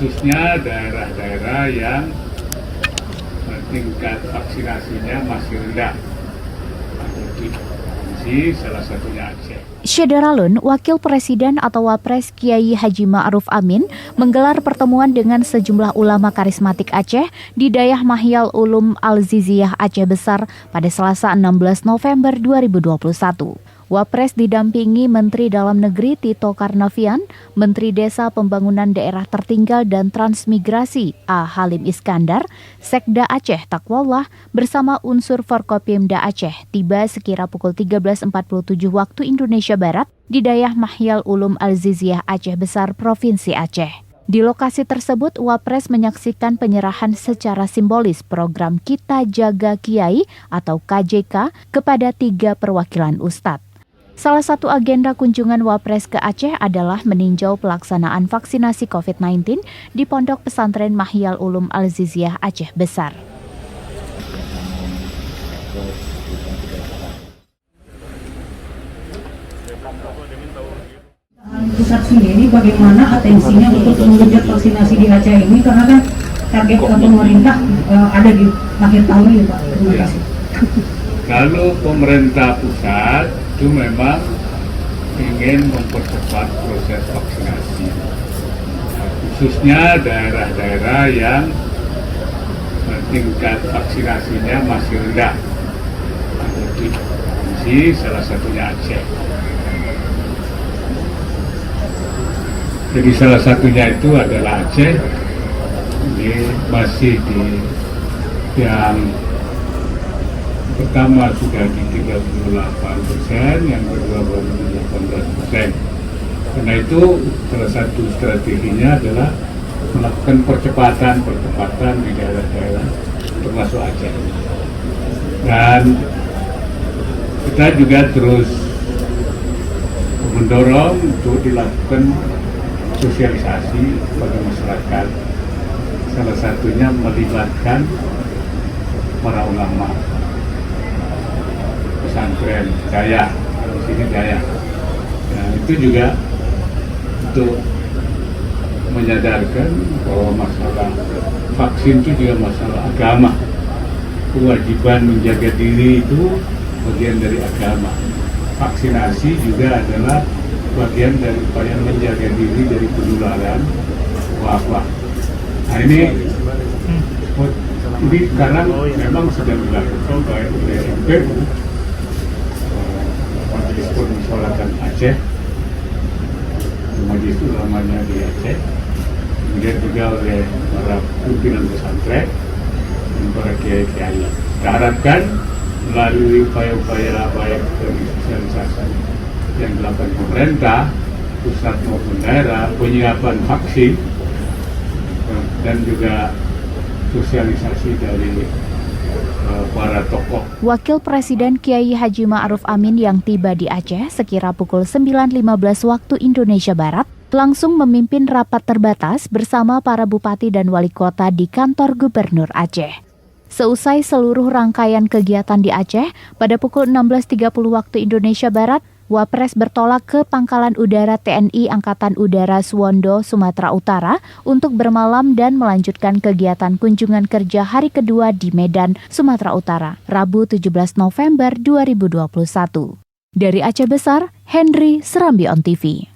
khususnya daerah-daerah yang tingkat vaksinasinya masih rendah. Salah satunya Aceh. Syederalun, Wakil Presiden atau Wapres Kiai Haji Ma'ruf Amin menggelar pertemuan dengan sejumlah ulama karismatik Aceh di Dayah Mahyal Ulum Al-Ziziyah Aceh Besar pada Selasa 16 November 2021. Wapres didampingi Menteri Dalam Negeri Tito Karnavian, Menteri Desa Pembangunan Daerah Tertinggal dan Transmigrasi A. Halim Iskandar, Sekda Aceh Takwallah bersama unsur Forkopimda Aceh tiba sekira pukul 13.47 waktu Indonesia Barat di Dayah Mahyal Ulum Al-Ziziyah Aceh Besar, Provinsi Aceh. Di lokasi tersebut, Wapres menyaksikan penyerahan secara simbolis program Kita Jaga Kiai atau KJK kepada 3 perwakilan ustadz. Salah satu agenda kunjungan Wapres ke Aceh adalah meninjau pelaksanaan vaksinasi COVID-19 di Pondok Pesantren Mahyal Ulum Al-Ziziyah Aceh Besar. Pusat sendiri bagaimana atensinya untuk mewujud vaksinasi di Aceh ini, karena kan target pemerintah ada di akhir tahun ini, Pak. Terima kasih. Kalau pemerintah pusat itu memang ingin mempercepat proses vaksinasi, khususnya daerah-daerah yang tingkat vaksinasinya masih rendah. Salah satunya Aceh. Jadi salah satunya itu adalah Aceh. Ini masih di yang pertama sudah di 38%, yang kedua baru di 18%. Karena itu salah satu strateginya adalah melakukan percepatan di daerah-daerah termasuk Aceh. Dan kita juga terus mendorong untuk dilakukan sosialisasi pada masyarakat. Salah satunya melibatkan para ulama pesantren Dayah, di sini Dayah. Nah, itu juga untuk menyadarkan bahwa masalah vaksin itu juga masalah agama. Kewajiban menjaga diri itu bagian dari agama. Vaksinasi juga adalah bagian dari upaya menjaga diri dari penularan wabah. Nah, ini sekarang memang sedang dilakukan baik oleh MPU, Majelis Permusyawaratan Aceh, Majelis Ulamanya di Aceh, kemudian juga oleh para pimpinan pesantren dan para kiai-kiai. Kita harapkan melalui upaya-upaya baik dari sosialisasi yang dilakukan pemerintah, pusat maupun daerah, penyiapan vaksin, dan juga sosialisasi dari para tokoh. Wakil Presiden Kiai Haji Ma'ruf Amin yang tiba di Aceh sekira pukul 9.15 waktu Indonesia Barat langsung memimpin rapat terbatas bersama para bupati dan wali kota di kantor Gubernur Aceh. Seusai seluruh rangkaian kegiatan di Aceh, pada pukul 16.30 waktu Indonesia Barat, Wapres bertolak ke Pangkalan Udara TNI Angkatan Udara Suwondo, Sumatera Utara untuk bermalam dan melanjutkan kegiatan kunjungan kerja hari kedua di Medan, Sumatera Utara, Rabu 17 November 2021. Dari Aceh Besar, Henry Serambi On TV.